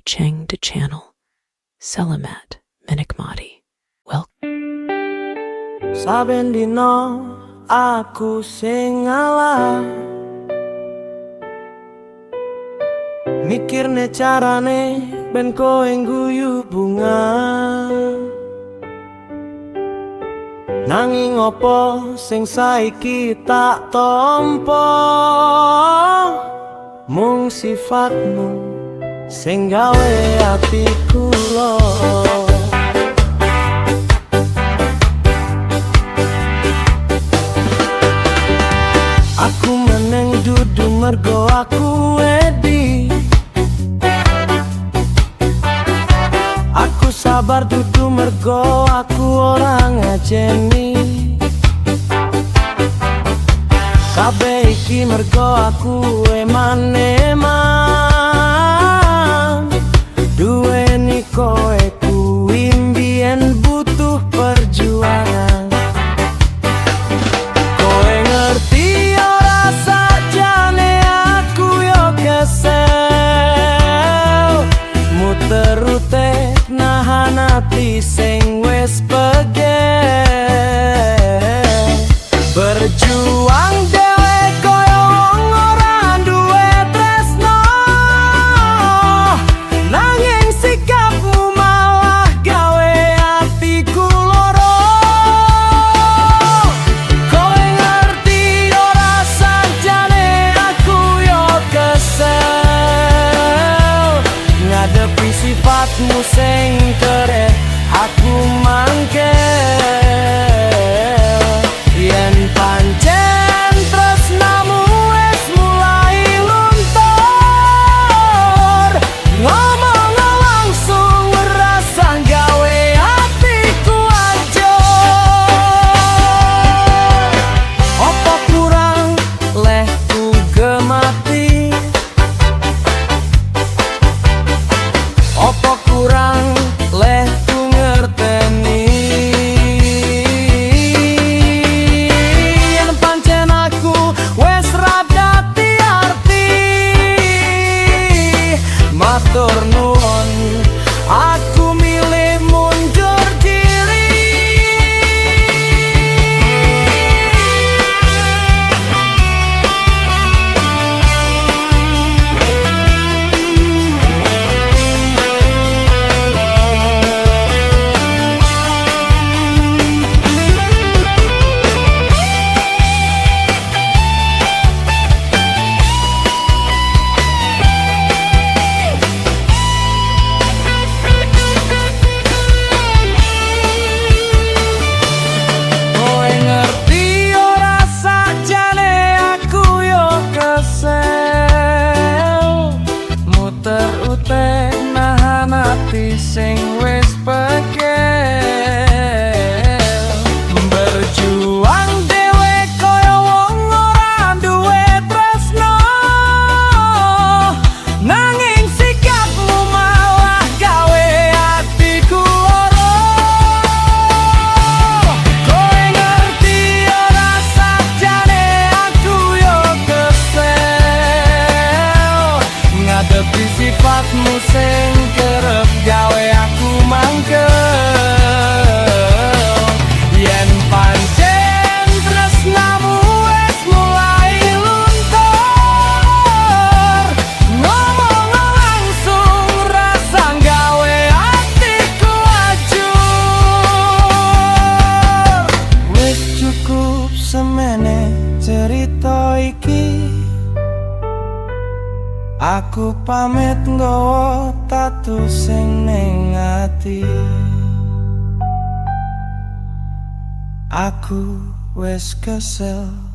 Cheng De Channel, Selamat Menikmati. Saben dino aku sing ngalah, mikirne carane ben kowe ngguyu bunga. Nanging opo sing saiki tak tampa, mung sifatmu sing gawe atiku loro. Aku meneng dudu mergo aku wedi, aku sabar dudu mergo aku orang ngajeni. Kabeh iki mergo aku eman-eman, duweni kowe kuwi mbiyen butuh perjuangan. Kowe ngerti ora sakjane aku yo kesel, muter-utek nahan ati sing wis pegel. Berjuang dhewe koyo wong ora duwe tresno, nanging sikapmu malah gawe atiku loro. Kowe ngerti ora sakjane aku yo kesel, ngadepi sifatmu sing kerep aku mangkel. Yen pancen tresnamu wis mulai luntur, ngomong langsung ngerasa gawe hatiku hancur. Apa kurang leh ku gemati, apa kurang leh ku ngerteni. Yen pancen aku wis rada tiarti, matur nuwun aku milih mundur diri. Kowe ngerti ora sakjane aku yo kesel, muter-utek nahan ati sing wis pegel. Berjuang dhewe koyo wong ora duwe tresno, nanging sikapmu malah gawe atiku loro. Kowe ngerti ora sakjane aku yo kesel, ngadepi sifatmu sing kerep gawe aku mangkel. Yen pancen tresnamu wis mulai luntur, ngomong langsung rasa gawe hatiku hancur. Wis cukup semene cerita iki, aku pamit nggawa tatu sing ning ati. Aku wis kesel.